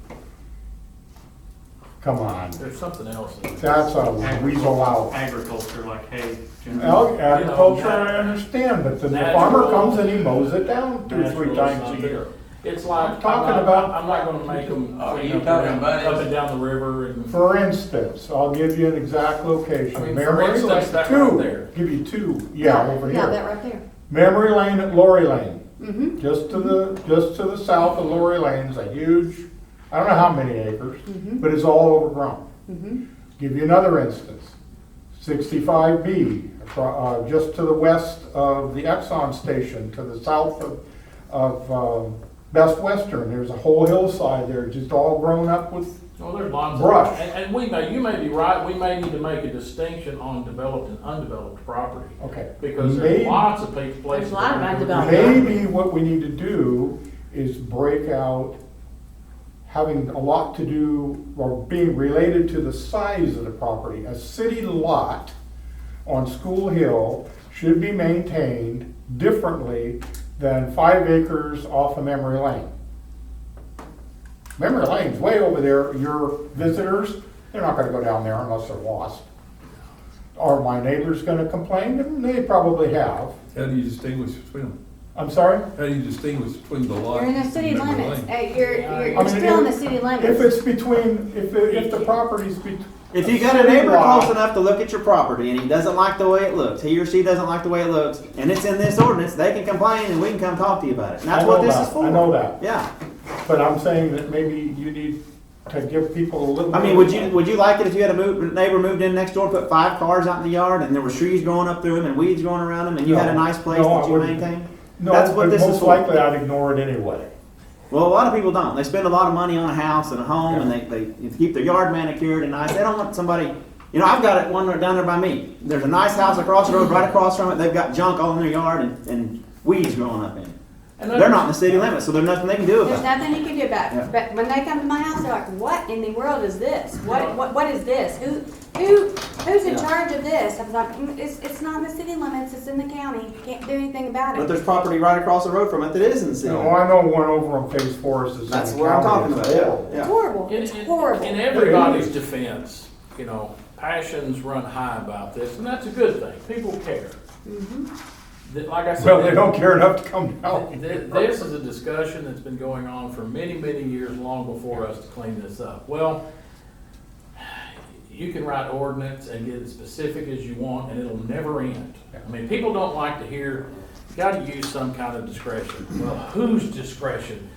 Come on, There's something else. in it. that's a weasel out. Agriculture, like hay, generally. Agriculture, I understand, but then the farmer comes and he mows it down 2 or 3 times a year. It's like, I'm talking about- I'm not gonna make them Oh, clean you up talking around- about up it? and down the river and. For instance, I'll give you an exact location. I mean, Memory for instance, Lane- that two. right there. Give you two, yeah, over Yeah, here. that right there. Memory Lane at Lori Lane. Mm-hmm. Just to the south of Lori Lane is a huge, I don't know how many acres, but it's all overgrown. Mm-hmm. Give you another instance, 65B, just to the west of the Exxon station, to the south of Best Western, there's a whole hillside there, just all grown up with, Well, there's lots Brush. of, and you may be right, we may need to make a distinction on developed and undeveloped property. okay. Because Maybe- there's lots of places. There's a lot of where- undeveloped. Maybe what we need to do is break out, having a lot to do, or being related to the size of the property. A city lot on School Hill should be maintained differently than 5 acres off of Memory Lane. Memory Lane's way over there. Your visitors, they're not gonna go down there unless they're lost. Are my neighbors gonna complain? They probably have. How do you distinguish between them? I'm sorry? How do you distinguish between the lot? You're in the and city memory limits. lane? You're I mean, still in the if- city If limits. it's between, if the property's between. If you got a neighbor close enough to look at your property and he doesn't like the way it looks, he or she doesn't like the way it looks, and it's in this ordinance, they can complain and we can come talk to you about it. And that's what this is for. I know that, Yeah. but I'm saying that maybe you need to give people a little. I mean, would you like it if you had a neighbor moved in next door, put 5 cars out in the yard, and there were trees growing up through them and weeds growing around them, and you had a No. nice place No, I that you wouldn't. maintained? No, That's what but this is most for. likely I'd ignore it anyway. Well, a lot of people don't. They spend a lot of money on a house and a home, and they keep their yard manicured and nice. They don't want somebody. You know, I've got it one down there by me. There's a nice house across the road, right across from it. They've got junk all in their yard and weeds growing up in it. And They're not in the city limits, so there's nothing they can do There's about it. nothing you can do about Yeah. it. But when they come to my house, they're like, what in the world is this? What is this? Who's in Yeah. charge of this? I was like, it's not in the city limits, it's in the county. Can't do anything about But it. there's property right across the road from it that is in the city. No, limits. I know one over on Phase Forest is. That's in what I'm county. talking about. It's Yeah. horrible. Yeah. It's horrible. In, It's horrible. in everybody's defense, you know, passions run high about this, and that's a good thing. People care. Like I said. Well, they don't care enough to come down. This is a discussion that's been going on for many, many years, long before us to clean this up. Well, you can write ordinance and get as specific as you want, and it'll never end. I mean, people don't like to hear, you gotta use some kind of discretion. Well, whose discretion?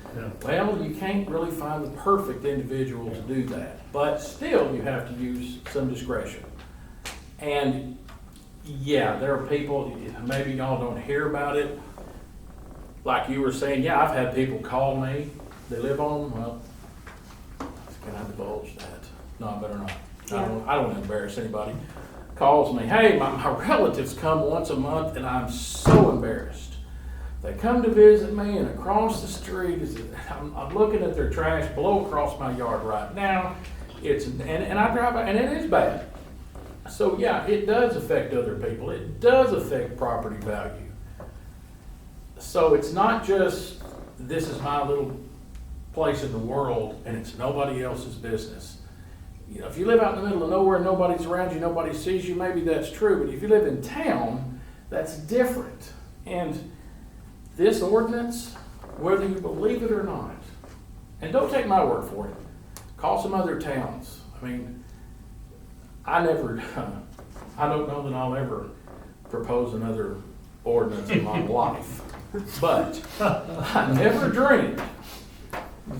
Well, you can't really find the perfect individual to do that, but still, you have to use some discretion. And, yeah, there are people, maybe y'all don't hear about it, like you were saying, yeah, I've had people call me, they live on, well, can I divulge that? No, I better not. I don't embarrass anybody. Calls me, hey, my relatives come once a month and I'm so embarrassed. They come to visit me and across the street, I'm looking at their trash blow across my yard right now. And I drive by, and it is bad. So yeah, it does affect other people. It does affect property value. So it's not just, this is my little place in the world and it's nobody else's business. You know, if you live out in the middle of nowhere, nobody's around you, nobody sees you, maybe that's true. But if you live in town, that's different. And this ordinance, whether you believe it or not, and don't take my word for it, call some other towns. I mean, I don't know that I'll ever propose another ordinance in my life. But I never dreamed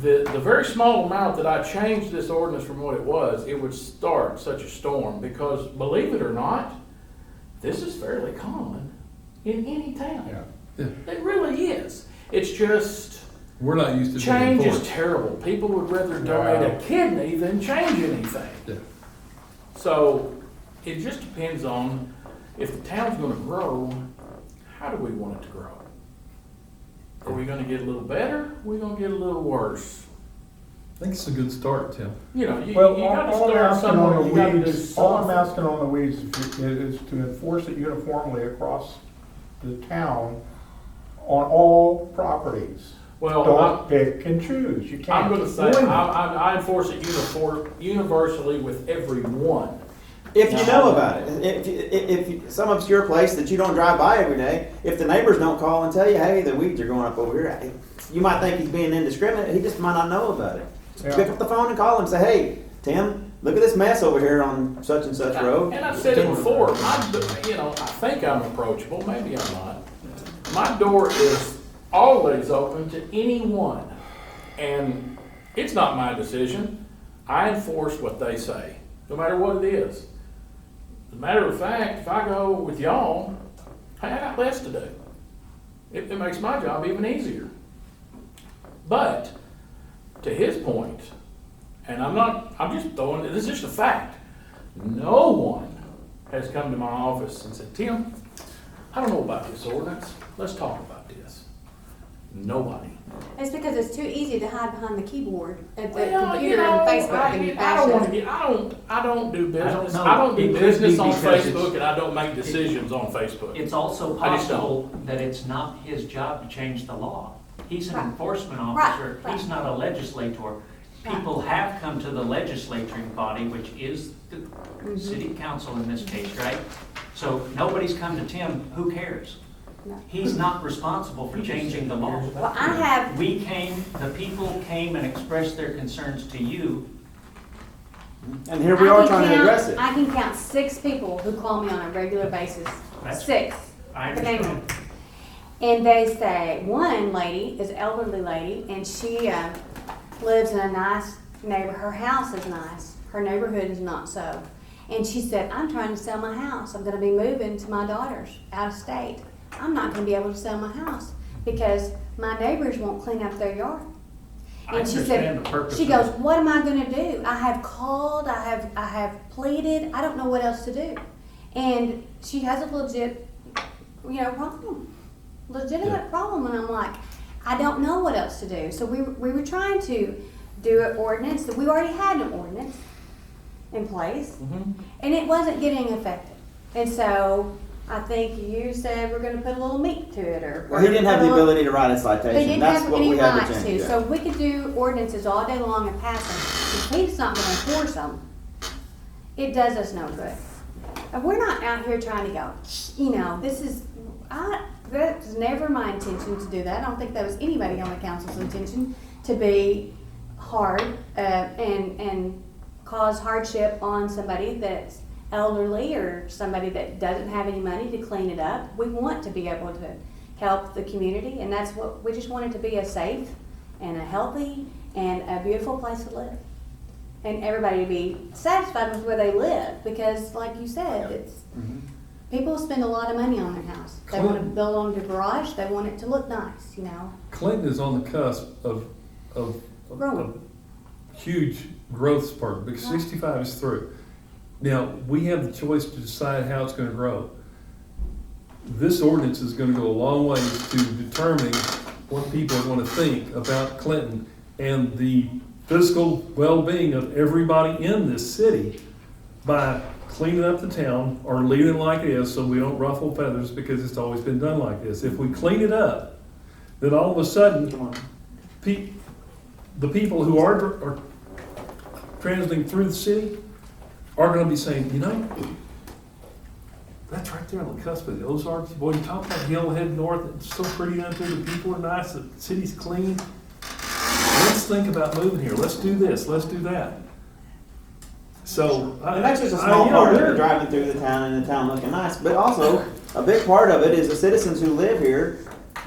the very small amount that I changed this ordinance from what it was, it would start such a storm. Because believe it or not, this is fairly common in any town. Yeah. It really is. It's just, We're not used to change being is enforced. terrible. People would rather donate a kidney than change anything. Yeah. So it just depends on if the town's gonna grow, how do we want it to grow? Are we gonna get a little better? Are we gonna get a little worse? I think it's a good start, Tim. You know, you Well, gotta all I'm start asking somewhere. on You gotta the do weeds, all I'm something. asking on the weeds is to enforce it uniformly across the town on all properties. Well, Don't pick and choose, you can't. I'm gonna say, I enforce it universally with everyone. If you know about it, if some of your place that you don't drive by every day, if the neighbors don't call and tell you, hey, the weeds are going up over here, you might think he's being indiscriminate, he just might not know about it. Yeah. Pick up the phone and call him and say, hey, Tim, look at this mess over here on such and such road. And I've said it before, I think I'm approachable, maybe I'm not. My door is always open to anyone. And it's not my decision. I enforce what they say, no matter what it is. As a matter of fact, if I go with y'all, hey, I got less to do. It makes my job even easier. But, to his point, and I'm just throwing, this is just a fact. No one has come to my office and said, Tim, I don't know about this ordinance. Let's talk about this. Nobody. It's because it's too easy to hide behind the keyboard at the Well, computer and Facebook and I don't want to fashion. get, I don't do business. know. I don't It do could business be on because it's- Facebook and I don't make decisions on Facebook. It's also I just don't. possible that it's not his job to change the law. He's an Right. enforcement Right, officer, right. he's not a legislator. People have come to the legislating body, which is the city council in this case, right? So nobody's come to Tim, who cares? No. He's not responsible for changing the law. Well, I have, The people came and expressed their concerns to you. And here we are trying to address it. I can count 6 people who call me on a regular basis. That's- 6. I But anyway. understand. And they say, one lady is an elderly lady, and she lives in a nice neighbor. Her house is nice. Her neighborhood is not so. And she said, I'm trying to sell my house. I'm going to be moving to my daughter's out of state. I'm not going to be able to sell my house because my neighbors won't clean up their yard. I And she understand the said, purpose she of goes, it. what am I going to do? I have called, I have pleaded, I don't know what else to do. And she has a legit, problem. Legitimate problem, and I'm like, I don't know what else to do. So we were trying to do an ordinance, that we already had an ordinance in place, and it wasn't getting effective. And so I think you said we're gonna put a little meat to it, or. Well, he didn't have the ability to write a He citation, didn't that's have what any we had rights to to, change. so we could do ordinances all day long and pass them. If he's not gonna enforce them, it does us no good. And we're not out here trying to go, that was never my intention to do that. I don't think that was anybody on the council's intention to be hard and cause hardship on somebody that's elderly or somebody that doesn't have any money to clean it up. We want to be able to help the community, and that's what, we just want it to be a safe and a healthy and a beautiful place to live. And everybody to be satisfied with where they live, because like you said, it's, people spend a lot of money on their house. They want to build on their garage, they want it to look nice, you know. Clinton is on the cusp of Growing. huge growth spurt, because Right. 65 is through. Now, we have the choice to decide how it's gonna grow. This ordinance is gonna go a long ways to determining what people are gonna think about Clinton and the physical well-being of everybody in this city by cleaning up the town or leaving it like it is so we don't ruffle feathers, because it's always been done like this. If we clean it up, then all of a sudden, Come on. the people who are transiting through the city are gonna be saying, you know, that's right there on the cusp of the Ozarks. Boy, you talk about hill heading north, it's so pretty out there, the people are nice, the city's clean. Let's think about moving here, let's do this, let's do that. So. And that's just a small part of it, driving through the town and the town looking nice, but also, a big part of it is the citizens who live here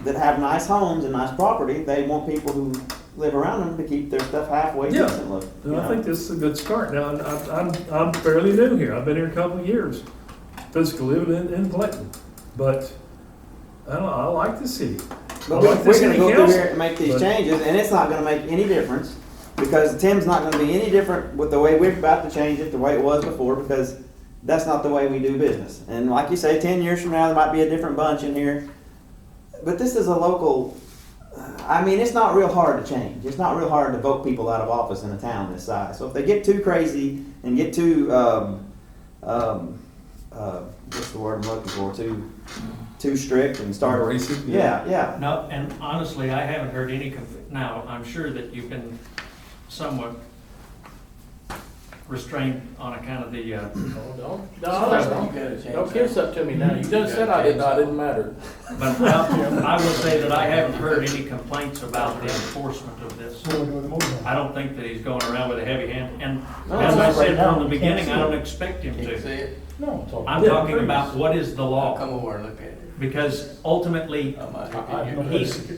that have nice homes and nice property, they want people who live around them to keep their stuff halfway Yeah. decent look. And I think this is a good start. Now, I'm fairly new here. I've been here a couple of years, physically living in Clinton. But I don't know, I like the city. But I we're like the gonna city go through council, here and make these but- changes, and it's not gonna make any difference, because Tim's not gonna be any different with the way we're about to change it, the way it was before, because that's not the way we do business. And like you say, 10 years from now, there might be a different bunch in here. But this is a local, I mean, it's not real hard to change. It's not real hard to vote people out of office in a town this size. So if they get too crazy and get too, what's the word I'm looking for, too strict and start. Aggressive? Yeah. No, and honestly, I haven't heard any, now, I'm sure that you've been somewhat restrained on account of the, Don't kiss up to me now. You just said I didn't matter. but I will say that I haven't heard any complaints about the enforcement of this. I don't think that he's going around with a heavy hand, and No, as I not said right now. from the beginning, I Can't see don't it. expect him to. it? No, it's all. I'm Yeah, talking please. about what is the law, Come over and look at it. because ultimately, He's.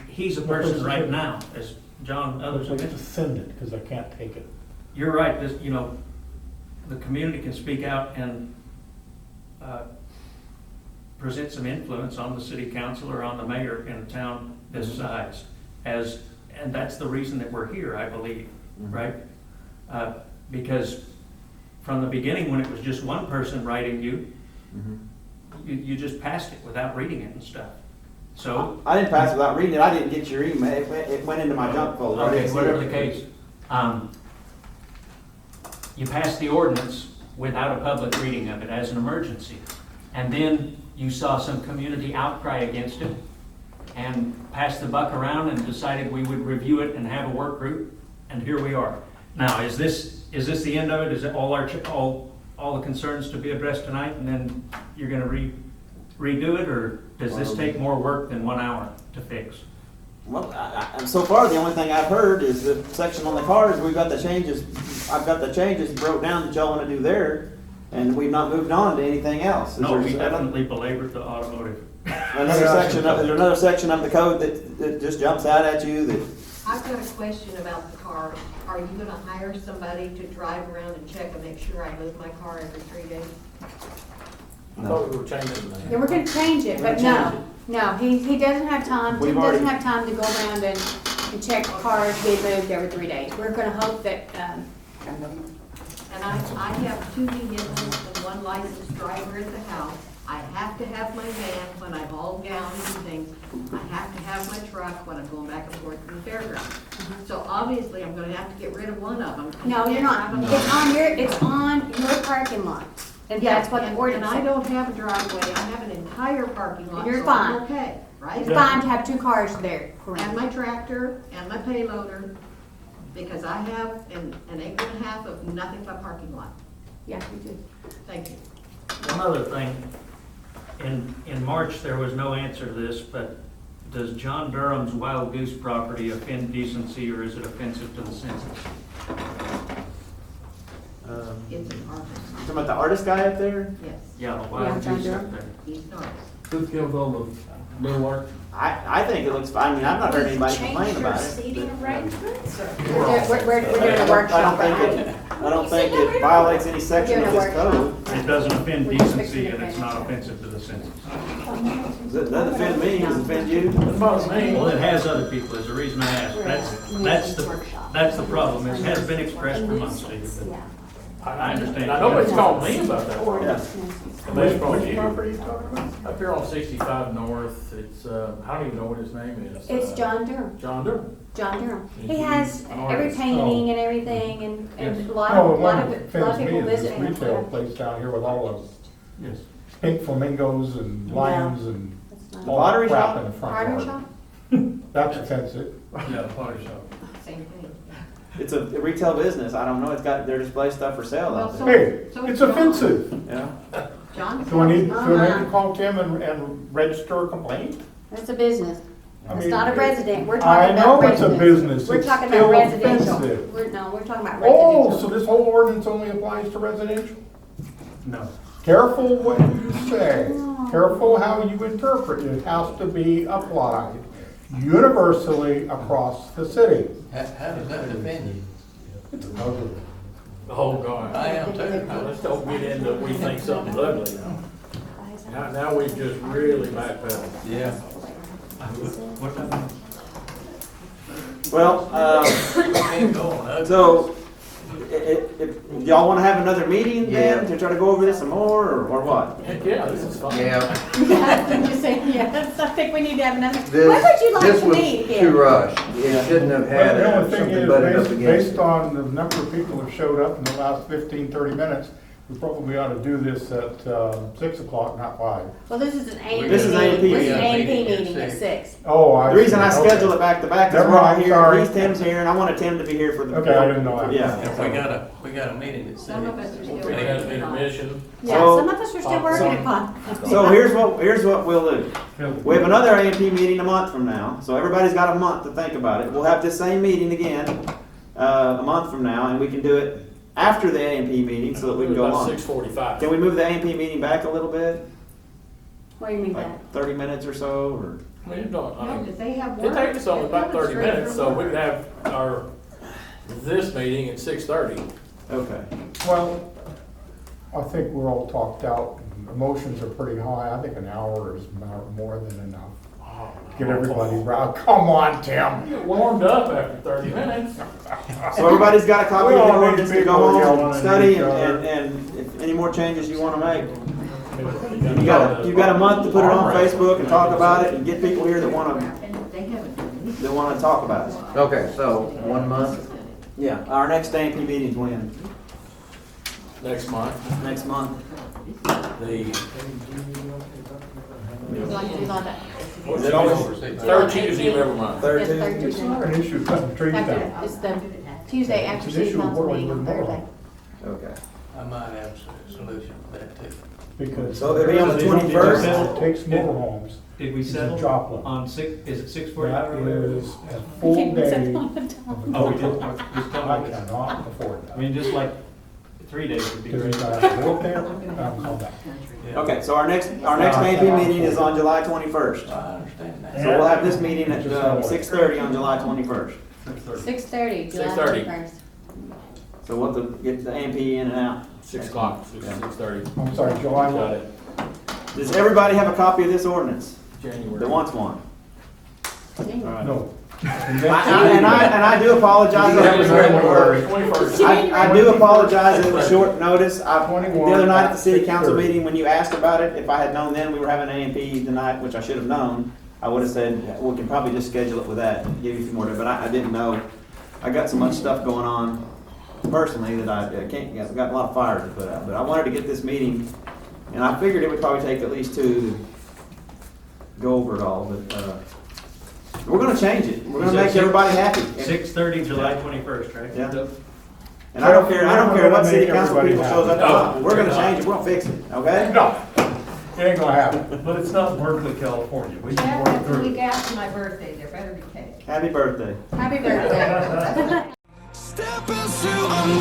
he's a person right now, as John, others have to mentioned. send it, because I can't take it. You're right, this, you know, the community can speak out and present some influence on the city council or on the mayor in a town this size. And that's the reason that we're here, I believe, right? Because from the beginning, when it was just one person writing you, you just passed it without reading it and stuff. So, I didn't pass it without reading it. I didn't get your email. It went into my junk folder. I okay, didn't see whatever it. the case, you passed the ordinance without a public reading of it as an emergency. And then you saw some community outcry against it and passed the buck around and decided we would review it and have a work group, and here we are. Now, is this the end of it? Is it all the concerns to be addressed tonight, and then you're gonna redo it, or does this take more work than 1 hour to fix? Well, so far, the only thing I've heard is the section on the cars, we've got the changes, I've got the changes broke down that y'all wanna do there, and we've not moved on to anything else. Is No, there we another- definitely belabored the automotive. is there another section of the code that just jumps out at you that, I've got a question about the car. Are you gonna hire somebody to drive around and check and make sure I move my car every 3 days? I thought we were changing that. Yeah, we're gonna change it, but no, he doesn't have time, We've Tim doesn't already- have time to go around and check cars being moved every 3 days. We're gonna hope that, And I have 2 vehicles and 1 licensed driver at the house. I have to have my van when I'm all gallons and things. I have to have my truck when I'm going back and forth from the fairgrounds. So obviously, I'm gonna have to get rid of one of them. no, you're not. It's on your parking lot. And that's what the ordinance And I says. don't have a driveway, I have an entire parking lot, You're so I'm fine. okay, right? It's fine to have 2 cars there, And correct? my tractor and my payloader, because I have an acre and a half of nothing but parking lot. Yeah, you do. Thank you. One other thing, in March, there was no answer to this, but does John Durham's Wild Goose property offend decency, or is it offensive to the census? Talking about the artist guy up there? Yes, Yeah, why would Yeah, you John sit there? he's not. Who killed all the little art? I think it looks fine. I mean, I've not heard anybody complain about it. We're doing a I workshop, don't think right? I don't think it violates any section of this code. It doesn't offend decency and it's not offensive to the census. Does that offend me? Does it offend you? What about me? Well, it has other people, is the reason I asked. That's the problem, is it has been expressed for months to you. but- I understand. Now, nobody's called me about that. Yeah. Which Which property are you talking about? Up here on 65 North, it's, I don't even know what his name is. It's John Durham. John Durham. John Durham. He He's has an every artist. painting and everything, and Yes. a lot No, of, the lot one of, that a lot of offends me people is visit this him. retail place down here with all Yes. those pink flamingos and lions and That's not- all Pottery that crap shop? in the front Pottery yard. shop? That's offensive. Yeah, pottery shop. Same thing. It's a retail business. I don't know. It's got their display stuff for sale out there. Hey, So it's John. offensive. Yeah. John. Do I need to call Tim and register a complaint? It's a business. I It's mean, not a resident. We're I talking about know it's a residents. business. We're It's talking still about residential. offensive. We're talking about Oh, so residential. this whole ordinance only applies to residential? No. Careful what you say. Careful how you interpret it. It has to be applied universally across the city. How does that offend you? It's ugly. Oh, God. I am too. Now, let's don't get into, we think something's ugly now. Now we've just really backpedaled. Yeah. What about? Well, Can't go on ugly. so if y'all want to have another meeting then Yeah. to try to go over this some more, or what? Heck, yeah, this is fun. Yeah. I'm just saying, yes, I think we need to have another. This- When would you like this to was meet Too again? rushed. It shouldn't have But had the only thing something is, butted up based, against based it. on the number of people who showed up in the last 15, 30 minutes, we probably ought to do this at 6 o'clock, not 5. Well, this is an A&P This is meeting. A&P This is an meeting. A&P meeting at 6. Oh, I The reason I see. Okay. scheduled it back to back is Never we're all mind, here, sorry. Tim's here, and I wanted Tim to be here for the. Okay, I didn't know that. Yeah. We got a meeting at Some of us are 6. still It working has been a on. mission. Yeah, So- some of us are still working upon. So here's what we'll do. We have another A&P meeting a month from now, so everybody's got a month to think about it. We'll have this same meeting again, a month from now, and we can do it after the A&P meeting so that we can go About on. 6:45. Can we move the A&P meeting back a little bit? What do you mean by Like 30 minutes or so, or? I mean, it don't, I No, mean, because they have it work. takes us only They're about coming 30 straight minutes, from so we work. could have this meeting at 6:30. Okay. Well, I think we're all talked out. Emotions are pretty high. I think an hour is more than enough. Get everybody riled. Come on, Tim. Get warmed up after 30 minutes. So everybody's got a copy We of the all need ordinance to go people home yelling and at study, each other. and if any more changes you want to make. You've got a month to put it on Facebook and talk about it and get people here that want to, And they haven't. that want to talk about it. Okay, so 1 month. Yeah, our next A&P meeting's when? Next month, Next month? the Is it always third Tuesday of every month. third Yes, third Tuesday? It's not an issue cutting trees After, down. it's the Tuesday after It's an city issue of council what we meeting on would vote Thursday. on. Okay. I might have a solution for that too. Because. So it'll be on the 21st? It takes motorhomes. Did we It's a settle Joplin. on is it That 6:45? is a full Can't miss day. it of all the time. Oh, we did, enforcement. just tell I me. cannot afford I that. mean, just like 3 days would be Because great. you gotta have to work there and come back. Yeah. Okay, so our next A&P meeting is on July 21st. I understand that. So we'll have this meeting at 6:30 on July 21st. 6:30, July 6:30. 21st. So we'll have to get the A&P in and out. 6 o'clock, 6:30. I'm sorry, July Got what? it. Does everybody have a copy of this ordinance January. that wants one? All right. No. And I do apologize. January. 21st. I do apologize, it was short notice. The 21 other night at the city council 6:30. meeting, when you asked about it, if I had known then we were having A&P tonight, which I should have known, I would have said, we can probably just schedule it with that, and give you a few more, but I didn't know. I got so much stuff going on personally that I can't, I've got a lot of fires to put out, but I wanted to get this meeting, and I figured it would probably take at least 2 to go over it all, but, we're gonna change it. We're gonna make everybody happy. 6:30, July 21st, right? Yeah. And I don't care what city council people shows up to talk. We're gonna change it, we're gonna fix it, okay? No, it ain't gonna happen. But it's not Berkeley, California. We can Jeff, work it's the through week it. after my birthday, there better be cake. Happy birthday. Happy birthday. Step into a new